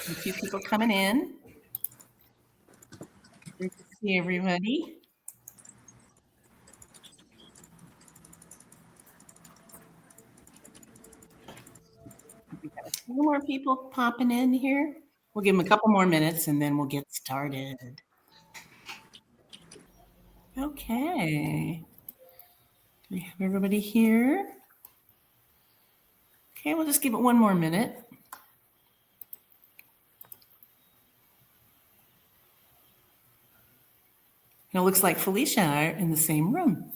A few people coming in. Great to see everybody. We got a few more people popping in here. We'll give them a couple more minutes and then we'll get started. Okay. Do we have everybody here? Okay, we'll just give it one more minute. And it looks like Felicia and I are in the same room.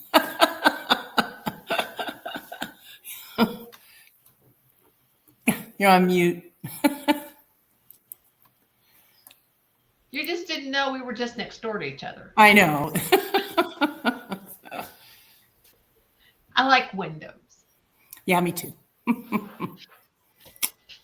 You're on mute. You just didn't know we were just next door to each other. I know. I like windows. Yeah, me too.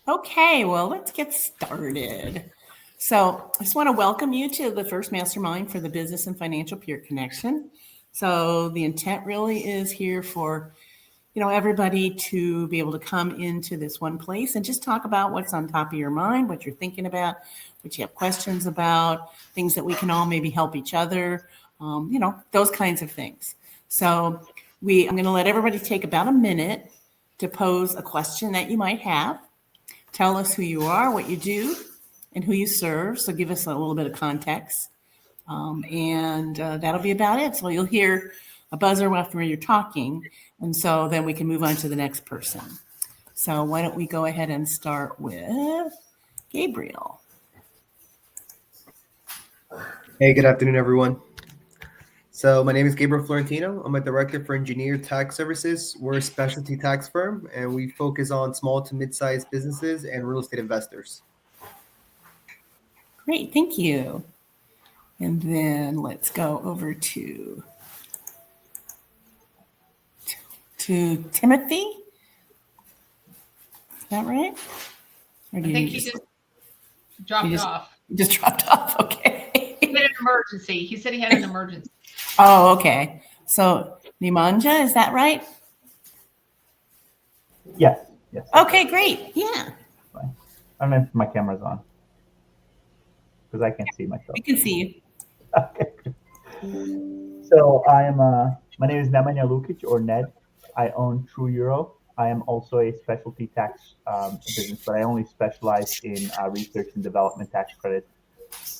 Okay, well, let's get started. So I just want to welcome you to the first mastermind for the Business and Financial Peer Connection. So the intent really is here for, everybody to be able to come into this one place and just talk about what's on top of your mind, what you're thinking about, what you have questions about, things that we can all maybe help each other, those kinds of things. So I'm going to let everybody take about a minute to pose a question that you might have. Tell us who you are, what you do, and who you serve. So give us a little bit of context. And that'll be about it. So you'll hear a buzzer after you're talking. And so then we can move on to the next person. So why don't we go ahead and start with Gabriel. Hey, good afternoon, everyone. So my name is Gabriel Florentino. I'm a director for Engineer Tax Services. We're a specialty tax firm, and we focus on small to mid-sized businesses and real estate investors. Great, thank you. And then let's go over to Timothy. Is that right? Or I think he just dropped off. Just dropped off, okay. He had an emergency. He said he had an emergency. Oh, okay. So Nimanja, is that right? Yes. Okay, great. Yeah. Fine. I don't know if my camera's on because I can't see myself. I can see you. Okay. So my name is Nemanja Lukic, or Ned. I own True Euro. I am also a specialty tax business, but I only specialize in research and development tax credit,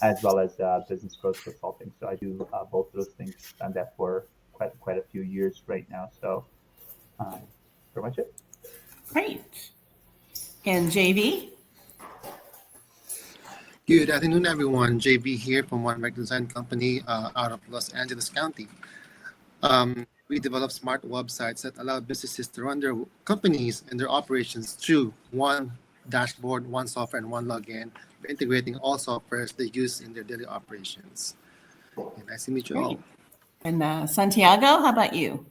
as well as business growth consulting. So I do both of those things. Done that for quite a few years right now. So pretty much it. Great. And JV? Good afternoon, everyone. JB here from One Rec Design Company out of Los Angeles County. We develop smart websites that allow businesses to run their companies and their operations through one dashboard, one software, and one login, integrating all softwares they use in their daily operations. And nice to meet you all. And Santiago, how about you?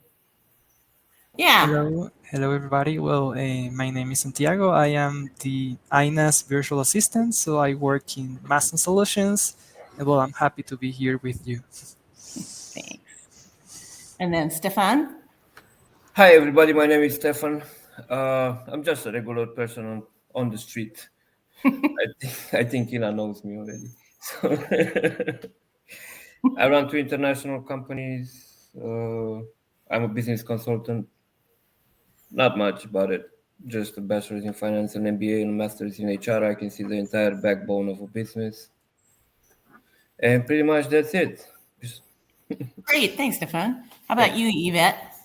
Yeah. Hello, everybody. Well, my name is Santiago. I am the INA's virtual assistant, so I work in Masten Solutions. And well, I'm happy to be here with you. Thanks. And then Stefan? Hi, everybody. My name is Stefan. I'm just a regular person on the street. I think Ina knows me already. So I run 2 international companies. I'm a business consultant. Not much about it. Just a bachelor's in finance, an MBA, and a master's in HR. I can see the entire backbone of a business. And pretty much that's it. Great. Thanks, Stefan. How about you, Yvette?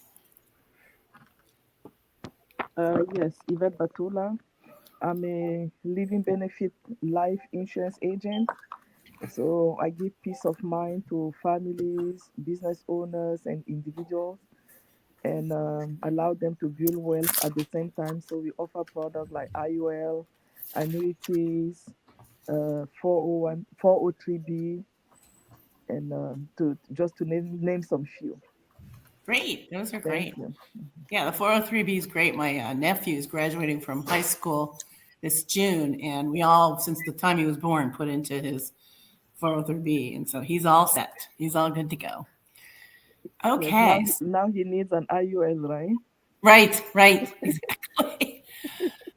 Yes, Yvette Batula. I'm a living benefit life insurance agent. So I give peace of mind to families, business owners, and individuals, and allow them to build wealth at the same time. So we offer products like IUL, annuities, 401, 403B, and to name some few. Great. Those are great. Thank you. Yeah, the 403B is great. My nephew is graduating from high school this June, and we all, since the time he was born, put into his 403B, and so he's all set. He's all good to go. Okay. Yes, now he needs an IUL, right? Right, exactly.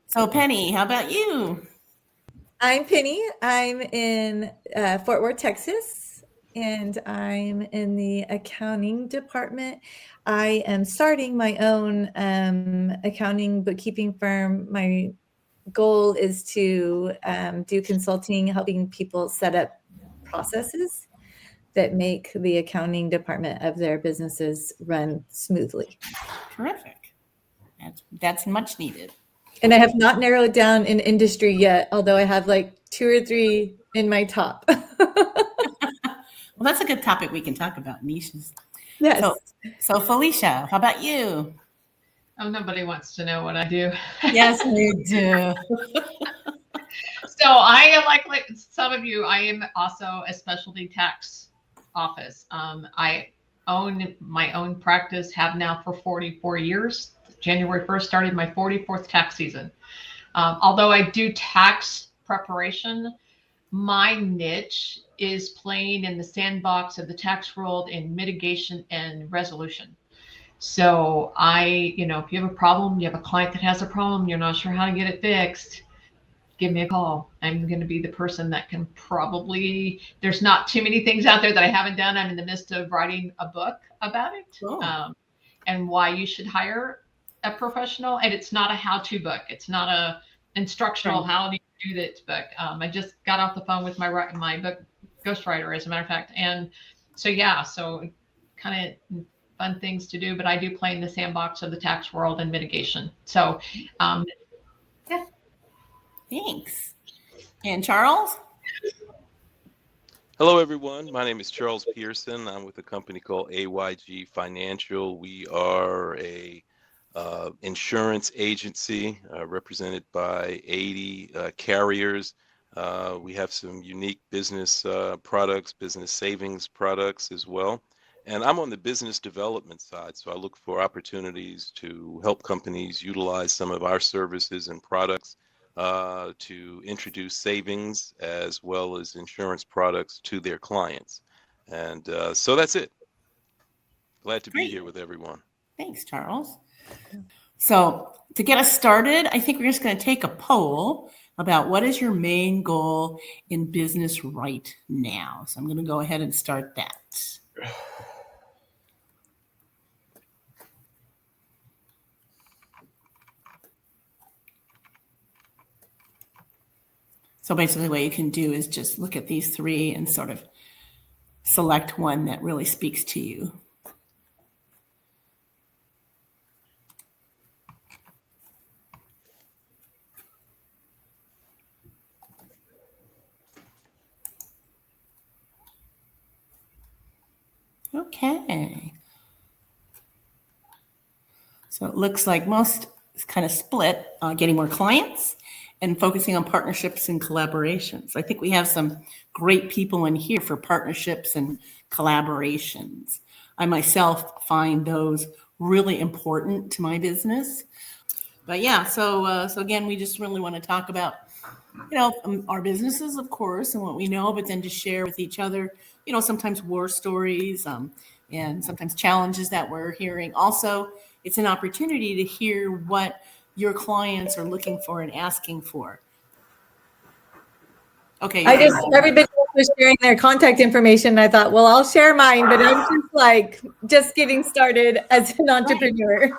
So Penny, how about you? I'm Penny. I'm in Fort Worth, Texas, and I'm in the accounting department. I am starting my own accounting bookkeeping firm. My goal is to do consulting, helping people set up processes that make the accounting department of their businesses run smoothly. Terrific. That's much needed. And I have not narrowed down an industry yet, although I have like 2 or 3 in my top. Well, that's a good topic we can talk about, niches. Yes. So Felicia, how about you? Oh, nobody wants to know what I do. Yes, we do. So I am like some of you, I am also a specialty tax office. I own my own practice, have now for 44 years. January 1st started my 44th tax season. Although I do tax preparation, my niche is playing in the sandbox of the tax world in mitigation and resolution. So if you have a problem, you have a client that has a problem, you're not sure how to get it fixed, give me a call. I'm going to be the person that can there's not too many things out there that I haven't done. I'm in the midst of writing a book about it. Oh. And why you should hire a professional. And it's not a how-to book. It's not a instructional how do you do this book. I just got off the phone with my book ghostwriter, as a matter of fact. And so kind of fun things to do, but I do play in the sandbox of the tax world and mitigation. So yeah. Thanks. And Charles? Hello, everyone. My name is Charles Pearson. I'm with a company called AYG Financial. We are a insurance agency represented by 80 carriers. We have some unique business products, business savings products as well. And I'm on the business development side, so I look for opportunities to help companies utilize some of our services and products to introduce savings as well as insurance products to their clients. And so that's it. Glad to be here with everyone. Thanks, Charles. So to get us started, I think we're just going to take a poll about what is your main goal in business right now. So I'm going to go ahead and start that. So basically what you can do is just look at these 3 and sort of select one that really speaks to you. Okay. So it looks like most is kind of split on getting more clients and focusing on partnerships and collaborations. I think we have some great people in here for partnerships and collaborations. I myself find those really important to my business. But yeah, so again, we just really want to talk about, our businesses, of course, and what we know, but then to share with each other, sometimes war stories and sometimes challenges that we're hearing. Also, it's an opportunity to hear what your clients are looking for and asking for. Okay. Everybody was sharing their contact information. I thought, well, I'll share mine, but I'm just getting started as an entrepreneur.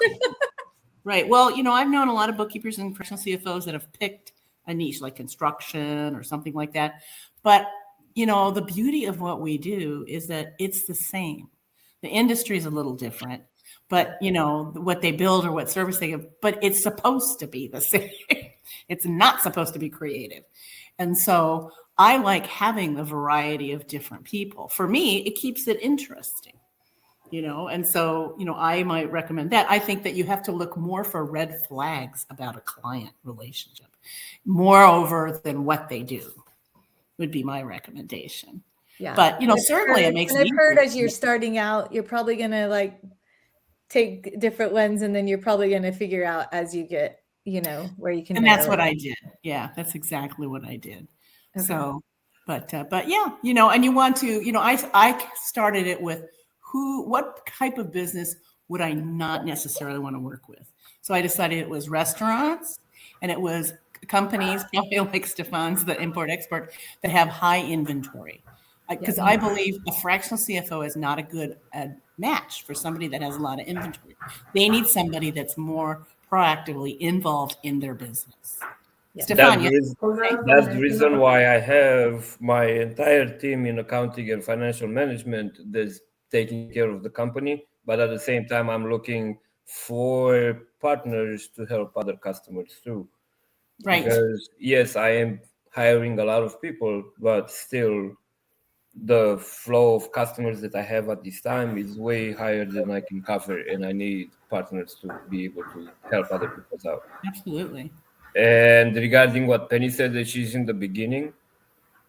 Right. Well, I've known a lot of bookkeepers and professional CFOs that have picked a niche like construction or something like that. But, the beauty of what we do is that it's the same. The industry is a little different, but what they build or what service they give, but it's supposed to be the same. It's not supposed to be creative. And so I like having the variety of different people. For me, it keeps it interesting, and so, I might recommend that. I think that you have to look more for red flags about a client relationship, moreover than what they do would be my recommendation. Yeah. But, certainly it makes I've heard as you're starting out, you're probably going to take different ones, and then you're probably going to figure out as you get, where you can. And that's what I did. Yeah, that's exactly what I did. Okay. So, but yeah, and you want to, I started it with what type of business would I not necessarily want to work with? So I decided it was restaurants and it was companies, probably like Stefan's, the import-export, that have high inventory. Because I believe a fractional CFO is not a good match for somebody that has a lot of inventory. They need somebody that's more proactively involved in their business. Yeah. Stefan, That's the reason why I have my entire team in accounting and financial management that's taking care of the company. But at the same time, I'm looking for partners to help other customers too. right. Because yes, I am hiring a lot of people, but still the flow of customers that I have at this time is way higher than I can cover, and I need partners to be able to help other people out. Absolutely. And regarding what Penny said, that she's in the beginning,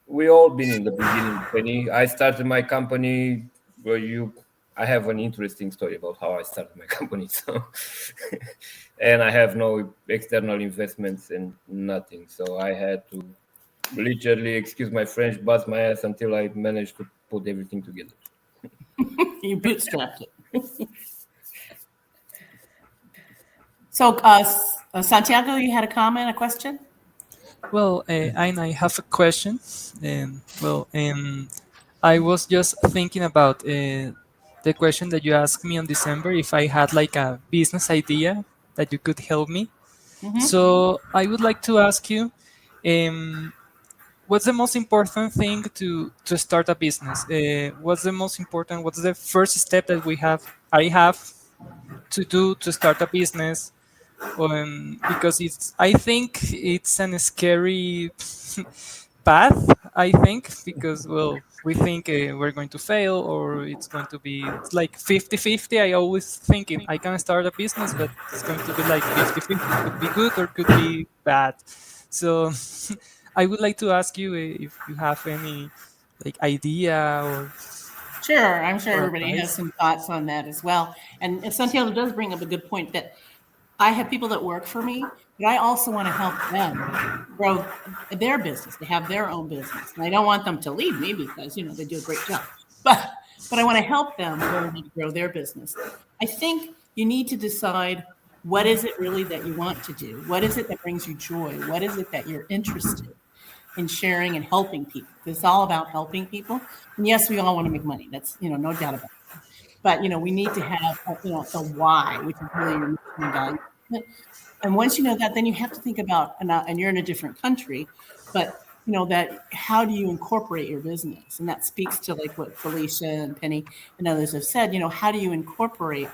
we all been in the beginning, Penny. I started my company. I have an interesting story about how I started my company. So, and I have no external investments and nothing. So I had to literally, excuse my French, bust my ass until I managed to put everything together. You bootstrapped it. So, Santiago, you had a comment, a question? Well, Aina, I have a question. I was just thinking about the question that you asked me on December if I had like a business idea that you could help me. So I would like to ask you, what's the most important thing to start a business? What's the most important? What's the first step that I have to do to start a business? Because I think it's an scary path. I think because we think we're going to fail or it's like 50-50. I always thinking I can start a business, but it's going to be like 50-50. Could be good or could be bad. So I would like to ask you if you have any like idea or Sure, I'm sure or everybody has advice. some thoughts on that as well. And Santiago does bring up a good point that I have people that work for me, but I also want to help them grow their business. They have their own business. And I don't want them to leave me because, they do a great job. But I want to help them learn how to grow their business. I think you need to decide, what is it really that you want to do? What is it that brings you joy? What is it that you're interested in sharing and helping people? It's all about helping people. And yes, we all want to make money. That's, no doubt about it. But, we need to have, the why, which is really your mission and value. And once you know that, then you have to think about, and you're in a different country, but that how do you incorporate your business? And that speaks to like what Felicia and Penny and others have said, how do you incorporate,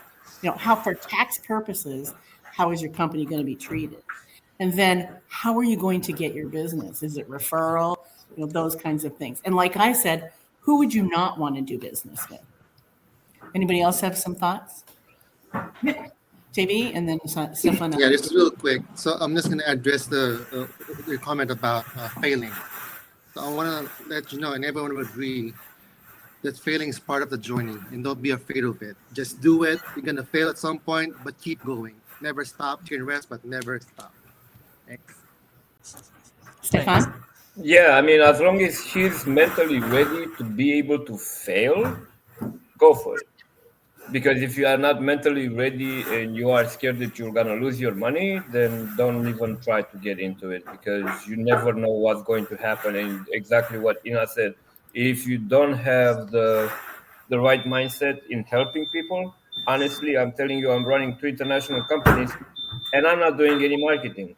how for tax purposes, how is your company going to be treated? And then how are you going to get your business? Is it referral? Those kinds of things. And like I said, who would you not want to do business with? Anybody else have some thoughts? JB and then Stefan. Yeah, just real quick. So I'm just going to address the comment about failing. So I want to let you know, and everyone will agree, that failing is part of the journey, and don't be afraid of it. Just do it. You're going to fail at some point, but keep going. Never stop. Turn rest, but never stop. Thanks. Stefan? Yeah, I mean, as long as he's mentally ready to be able to fail, go for it. Because if you are not mentally ready and you are scared that you're gonna lose your money, then don't even try to get into it, because you never know what's going to happen. And exactly what Ina said, if you don't have the right mindset in helping people, honestly, I'm telling you, I'm running 2 international companies and I'm not doing any marketing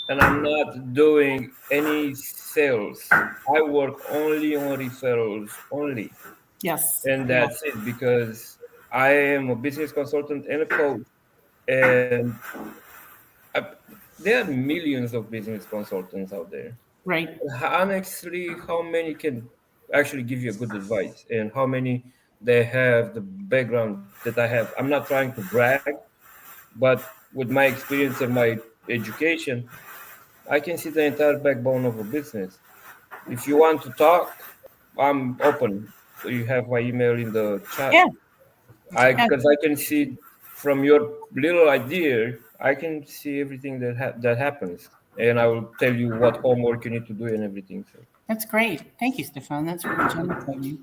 and I'm not doing any sales. I work only on referrals only. Yes. And that's it, because I am a business consultant and a coach, and there are millions of business consultants out there. Right. Honestly, how many can actually give you a good advice, and how many they have the background that I have? I'm not trying to brag, but with my experience and my education, I can see the entire backbone of a business. If you want to talk, I'm open. You have my email in the chat. Yeah. Because I can see from your little idea, I can see everything that happens, and I will tell you what homework you need to do and everything. So That's great. Thank you, Stefan. That's really generous of you.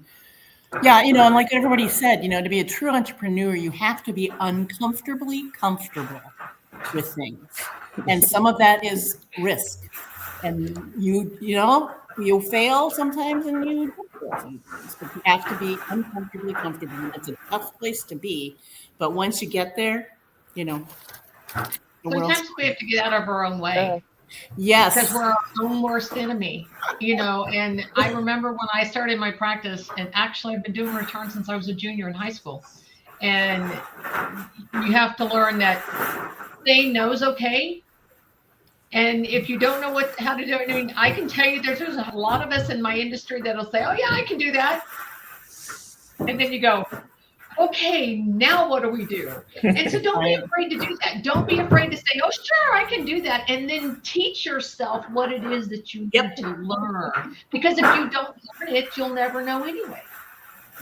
Yeah, and like everybody said, to be a true entrepreneur, you have to be uncomfortably comfortable. with things. And some of that is risk. And you fail sometimes and you fail sometimes, but you have to be uncomfortably comfortable. And it's a tough place to be. But once you get there, the world's Sometimes we have to get out of our own way. Because yes. we're our own worst enemy, and I remember when I started my practice, and actually I've been doing returns since I was a junior in high school. And you have to learn that saying no is okay. And if you don't know how to do it, I mean, I can tell you there's a lot of us in my industry that'll say, oh yeah, I can do that. And then you go, okay, now what do we do? And so don't be afraid to do that. Don't be afraid to say, oh, sure, I can do that. And then teach yourself what it is that you need to learn. Because if you don't learn it, you'll never know anyway.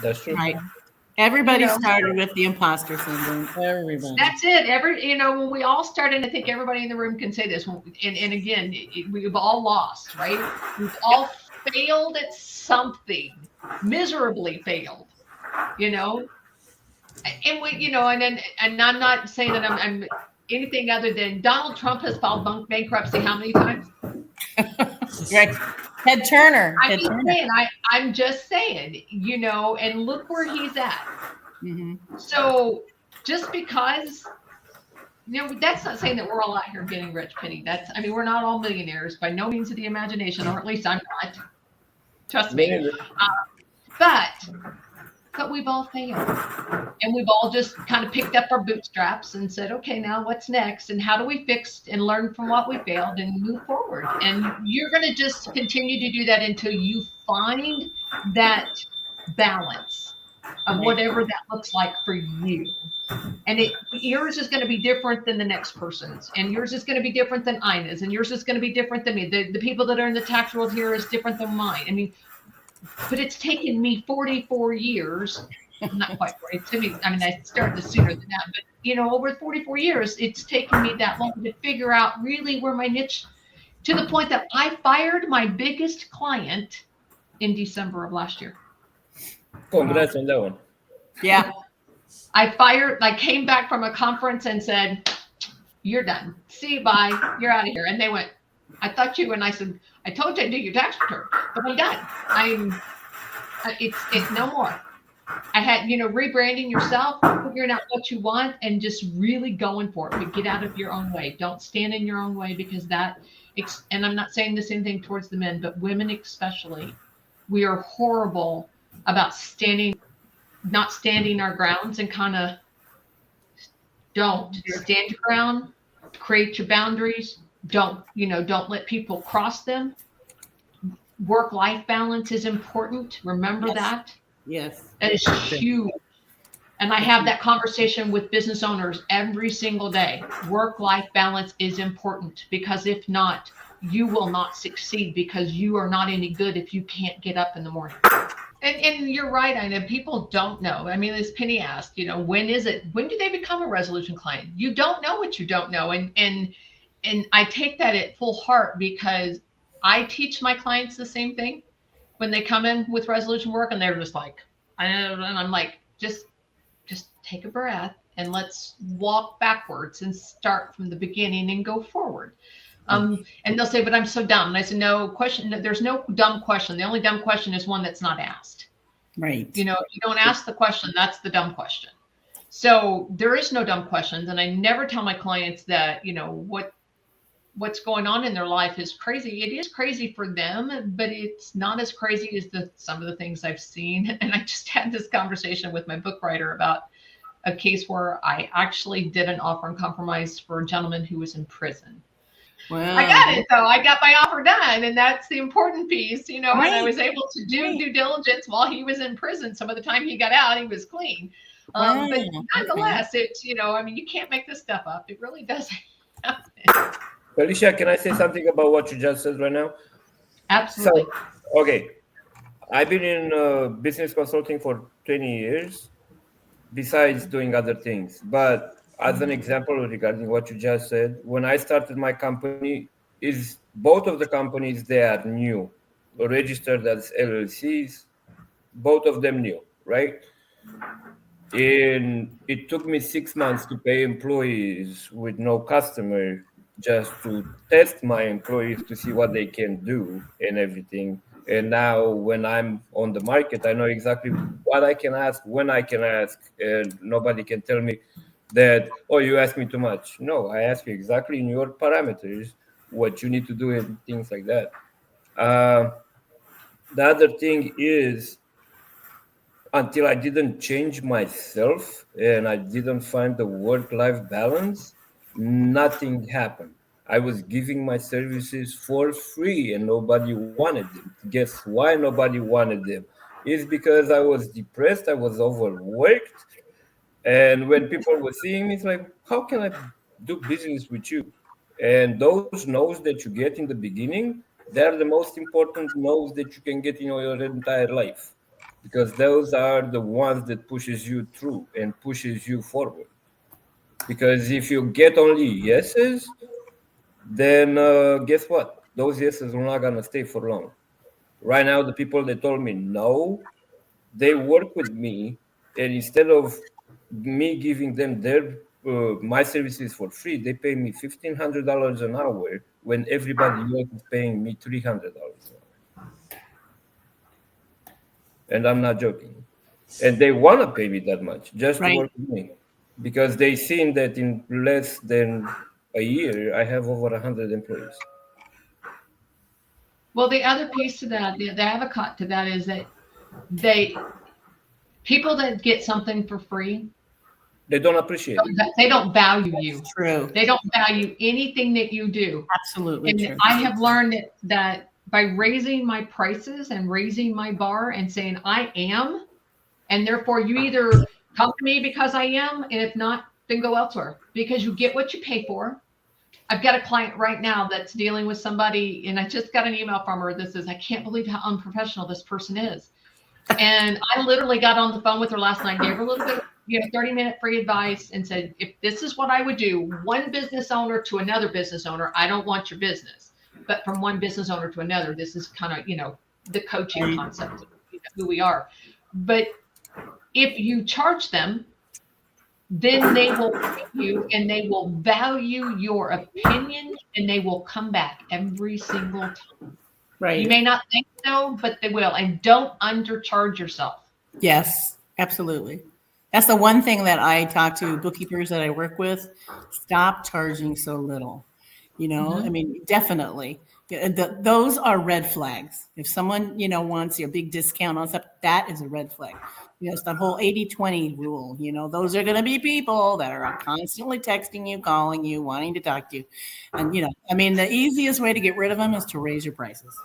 That's true. Right. Everybody started with the imposter syndrome. Everybody. That's it. When we all started, I think everybody in the room can say this. And again, we've all lost, right? We've all failed at something, miserably failed, And we, and I'm not saying that I'm anything other than Donald Trump has filed bankruptcy how many times? Right. Ted Turner. I'm just saying, and look where he's at. Mm-hmm. So just because, that's not saying that we're all out here getting rich, Penny. We're not all millionaires by no means of the imagination, or at least I'm not. Trust me. But we've all failed, and we've all just kind of picked up our bootstraps and said, okay, now what's next? And how do we fix and learn from what we failed and move forward? And you're going to just continue to do that until you find that balance of whatever that looks like for you. And yours is going to be different than the next person's, and yours is going to be different than Ina's, and yours is going to be different than me. The people that are in the tax world here is different than mine. But it's taken me 44 years, not quite 40, to me, I started sooner than that, but over 44 years, it's taken me that long to figure out really where my niche, to the point that I fired my biggest client in December of last year. Congrats on that one. Yeah. I came back from a conference and said, you're done. See you, bye. You're out of here. And they went, I thought you, and I said, I told you I'd do your tax return, but I'm done. It's no more. I had, rebranding yourself, figuring out what you want, and just really going for it. But get out of your own way. Don't stand in your own way, because and I'm not saying the same thing towards the men, but women especially, we are horrible about not standing our grounds, and kind of don't stand your ground, create your boundaries. Don't let people cross them. Work-life balance is important. Remember that. Yes. That is huge. And I have that conversation with business owners every single day. Work-life balance is important, because if not, you will not succeed, because you are not any good if you can't get up in the morning. And you're right, I know people don't know. As Penny asked, when do they become a resolution client? You don't know what you don't know. And I take that at full heart, because I teach my clients the same thing when they come in with resolution work, and they're just like, and I'm like, just take a breath and let's walk backwards and start from the beginning and go forward. And they'll say, but I'm so dumb. And I said, no question. There's no dumb question. The only dumb question is one that's not asked. Right. If you don't ask the question, that's the dumb question. So there is no dumb questions. And I never tell my clients that, what's going on in their life is crazy. It is crazy for them, but it's not as crazy as some of the things I've seen. And I just had this conversation with my book writer about a case where I actually did an offer and compromise for a gentleman who was in prison. Wow. I got it, though. I got my offer done, and that's the important piece, Right. And I was able to do due diligence while he was in prison. Some of the time he got out, he was clean. Wow. But nonetheless, it's, you can't make this stuff up. It really doesn't happen. Felicia, can I say something about what you just said right now? Absolutely. So, okay. I've been in business consulting for 20 years, besides doing other things. But as an example regarding what you just said, when I started my company, both of the companies, they are new, registered as LLCs, both of them new, right? And it took me 6 months to pay employees with no customer, just to test my employees to see what they can do and everything. And now when I'm on the market, I know exactly what I can ask, when I can ask, and nobody can tell me that, oh, you asked me too much. No, I ask you exactly in your parameters what you need to do and things like that. The other thing is, until I didn't change myself and I didn't find the work-life balance, nothing happened. I was giving my services for free and nobody wanted them. Guess why nobody wanted them? It's because I was depressed, I was overworked, and when people were seeing me, it's like, how can I do business with you? And those no's that you get in the beginning, they're the most important no's that you can get in your entire life, because those are the ones that pushes you through and pushes you forward. Because if you get only yeses, then guess what? Those yeses are not gonna stay for long. Right now, the people that told me no, they work with me, and instead of me giving them their my services for free, they pay me $1,500 an hour when everybody else is paying me $300 an hour. And I'm not joking. And they want to pay me that much just to Right. work with me, because they seen that in less than a year I have over 100 employees. Well, the other piece to that, the avocado to that is that they people that get something for free, They don't appreciate it. they don't value you. That's true. They don't value anything that you do. Absolutely And true. I have learned that by raising my prices and raising my bar and saying I am, and therefore you either come to me because I am, and if not, then go elsewhere, because you get what you pay for. I've got a client right now that's dealing with somebody, and I just got an email from her that says, I can't believe how unprofessional this person is. And I literally got on the phone with her last night, gave her a little bit, 30-minute free advice, and said, if this is what I would do, one business owner to another business owner, I don't want your business. But from one business owner to another, this is kind of, the coaching concept of who we are. But if you charge them, then they will pay you and they will value your opinion and they will come back every single time. Right. You may not think so, but they will. And don't undercharge yourself. Yes, absolutely. That's the one thing that I talk to bookkeepers that I work with. Stop charging so little. I mean, definitely. Those are red flags. If someone, wants a big discount on stuff, that is a red flag. It's that whole 80-20 rule. Those are going to be people that are constantly texting you, calling you, wanting to talk to you. And, I mean, the easiest way to get rid of them is to raise your prices.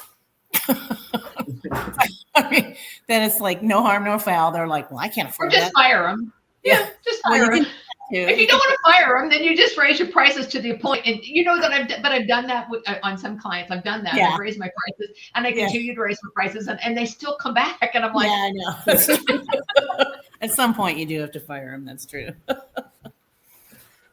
I mean, then it's like no harm, no foul. They're like, well, I can't afford Or just fire them. Yeah, just fire them. If you don't want to fire them, then you just raise your prices to the point. And you know that I've done that on some clients. I've done that. Yeah. I've raised my prices, and I continue to raise my prices, and they still come back. And I'm like, yeah, I know. That's true. At some point, you do have to fire them. That's true.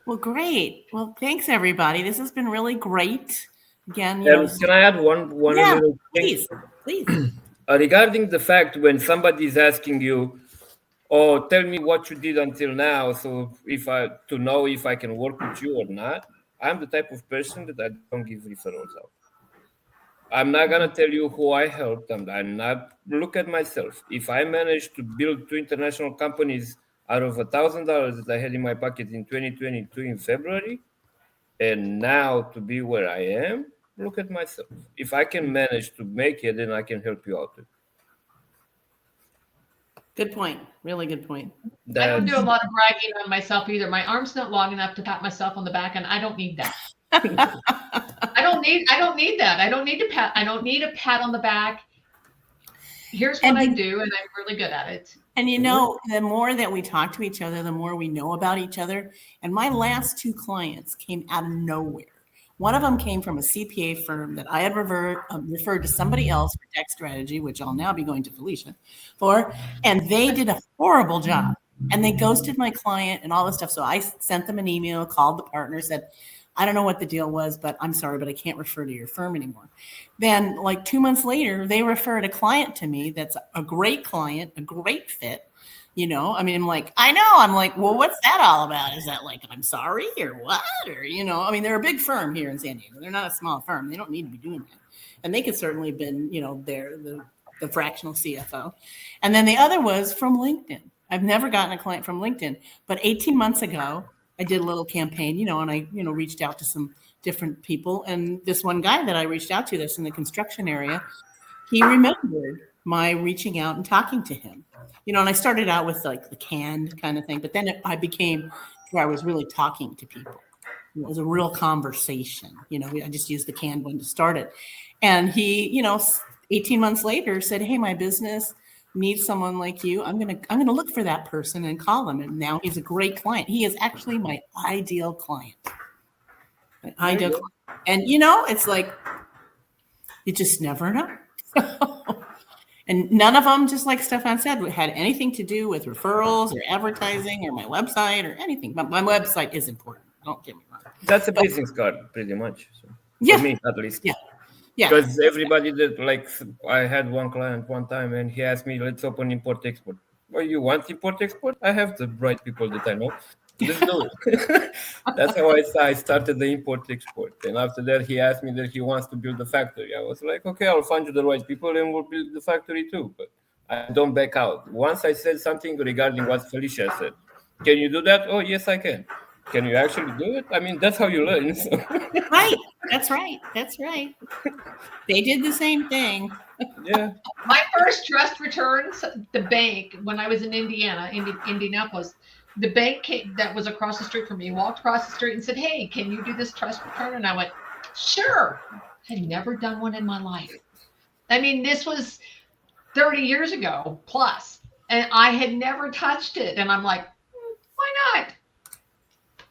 Well, great. Well, thanks everybody. This has been really great. Again, Can I add one little thing? Please. Regarding the fact when somebody is asking you, oh, tell me what you did until now, so to know if I can work with you or not, I'm the type of person that I don't give referrals out. I'm not gonna tell you who I helped. I'm not. Look at myself. If I managed to build 2 international companies out of $1,000 that I had in my pocket in 2022 in February, and now to be where I am, look at myself. If I can manage to make it, then I can help you out too. Good point. Really good point. I don't do a lot of bragging on myself either. My arm's not long enough to pat myself on the back, and I don't need that. I don't need that. I don't need a pat on the back. Here's what I do, and I'm really good at it. And the more that we talk to each other, the more we know about each other. And my last 2 clients came out of nowhere. One of them came from a CPA firm that I had referred to somebody else for tax strategy, which I'll now be going to Felicia for. And they did a horrible job. And they ghosted my client and all this stuff. So I sent them an email, called the partner, said, I don't know what the deal was, but I'm sorry, but I can't refer to your firm anymore. Then like 2 months later, they referred a client to me that's a great client, a great fit. I mean, I'm like, I know. I'm like, well, what's that all about? Is that like, I'm sorry or what? Or, I mean, they're a big firm here in San Diego. They're not a small firm. They don't need to be doing that. And they could certainly have been, the fractional CFO. And then the other was from LinkedIn. I've never gotten a client from LinkedIn, but 18 months ago, I did a little campaign, and I, reached out to some different people. And this one guy that I reached out to that's in the construction area, he remembered my reaching out and talking to him, and I started out with like the canned kind of thing, but then I became where I was really talking to people. It was a real conversation. I just used the canned one to start it. And he, 18 months later said, hey, my business needs someone like you. I'm going to look for that person and call him. And now he's a great client. He is actually my ideal client. And it's like, you just never know. And none of them, just like Stefan said, had anything to do with referrals or advertising or my website or anything. But my website is important. Don't get me wrong. That's a business card, pretty much. So, yeah. For me, at least. Yeah. Yeah. Because everybody did, like, I had one client one time and he asked me, let's open import-export. Well, you want import-export? I have the right people that I know. Let's do it. That's how I started the import-export. And after that, he asked me that he wants to build a factory. I was like, okay, I'll find you the right people and we'll build the factory too. But I don't back out. Once I said something regarding what Felicia said. Can you do that? Oh, yes, I can. Can you actually do it? I mean, that's how you learn. So. Right. That's right. That's right. They did the same thing. Yeah. My first trust returns, the bank, when I was in Indianapolis, the bank that was across the street from me walked across the street and said, hey, can you do this trust return? And I went, sure. I had never done one in my life. I mean, this was 30 years ago plus, and I had never touched it. And I'm like, why not?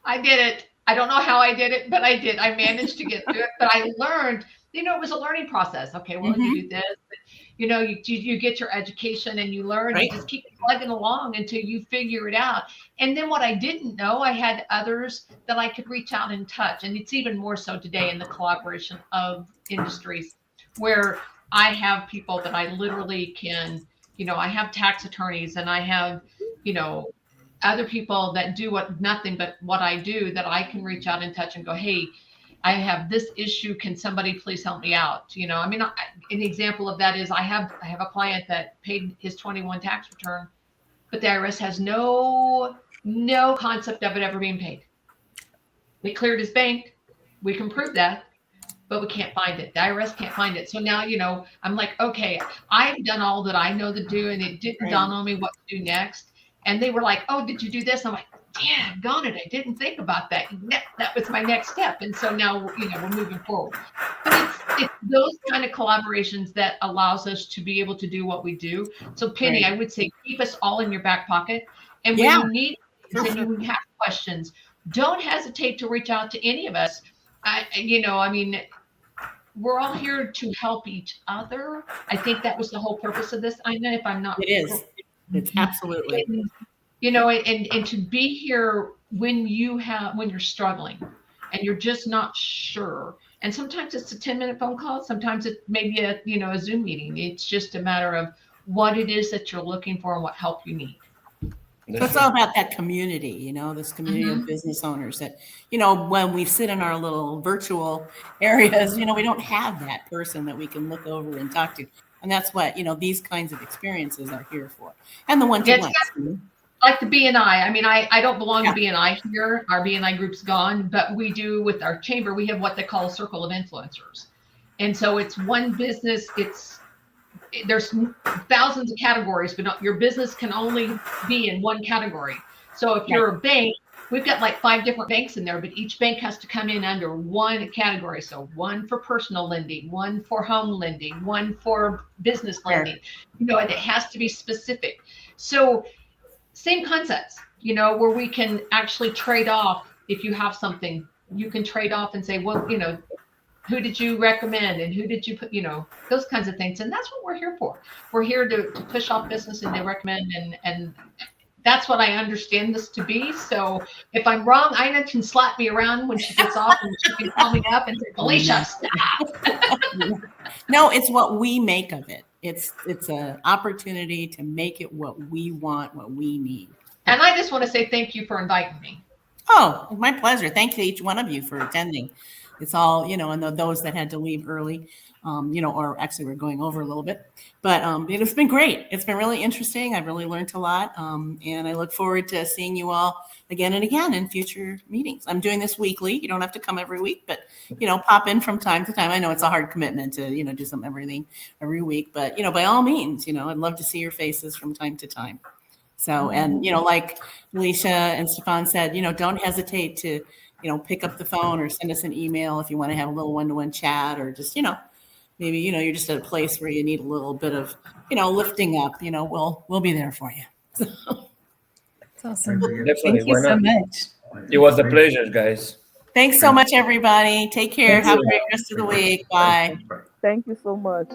I did it. I don't know how I did it, but I did. I managed to get through it. But I learned, it was a learning process. Okay, well, you do this. But, you get your education and you learn. Right. And just keep plugging along until you figure it out. And then what I didn't know, I had others that I could reach out and touch. And it's even more so today in the collaboration of industries where I have people that I literally can, I have tax attorneys and I have, other people that do nothing but what I do that I can reach out and touch and go, hey, I have this issue. Can somebody please help me out? An example of that is I have a client that paid his 21 tax return, but the IRS has no concept of it ever being paid. We cleared his bank. We can prove that, but we can't find it. The IRS can't find it. So now, I'm like, okay, I've done all that I know to do, and it didn't dawn on me what to do next. And they were like, oh, did you do this? I'm like, damn, got it. I didn't think about that. That was my next step. And so now, we're moving forward. But it's those kind of collaborations that allows us to be able to do what we do. So Penny, I would say keep us all in your back pocket. And when you need and you have questions, don't hesitate to reach out to any of us. We're all here to help each other. I think that was the whole purpose of this. I know if I'm not. It is. It's absolutely. And to be here when you're struggling and you're just not sure. And sometimes it's a 10-minute phone call. Sometimes it may be a Zoom meeting. It's just a matter of what it is that you're looking for and what help you need. So it's all about that community, this community of business owners that, when we sit in our little virtual areas, we don't have that person that we can look over and talk to. And that's what, these kinds of experiences are here for. And the one-to-one. Like the BNI. I mean, I don't belong to BNI here. Our BNI group's gone, but we do with our chamber, we have what they call a circle of influencers. And so it's one business. There's thousands of categories, but your business can only be in one category. So if you're a bank, we've got like 5 different banks in there, but each bank has to come in under one category. So one for personal lending, one for home lending, one for business lending, and it has to be specific. So same concepts, where we can actually trade off. If you have something, you can trade off and say, well, who did you recommend and who did you put, those kinds of things. And that's what we're here for. We're here to push off business and to recommend. And that's what I understand this to be. So if I'm wrong, Ina can slap me around when she gets off, and she can call me up and say, Felicia, stop. No, it's what we make of it. It's an opportunity to make it what we want, what we need. And I just want to say thank you for inviting me. Oh, my pleasure. Thank you to each one of you for attending. It's all, and those that had to leave early, or actually we're going over a little bit, but it's been great. It's been really interesting. I've really learned a lot. And I look forward to seeing you all again and again in future meetings. I'm doing this weekly. You don't have to come every week, but, pop in from time to time. I know it's a hard commitment to, do some everything every week, but, by all means, I'd love to see your faces from time to time. So, and, like Felicia and Stefan said, don't hesitate to, pick up the phone or send us an email if you want to have a little one-to-one chat, or just, maybe, you're just at a place where you need a little bit of, lifting up, we'll be there for you. That's awesome. Definitely. Thank you Why so not? much. It was a pleasure, guys. Thanks so much, everybody. Take care. Have a great rest of the week. Bye. Thank you so much.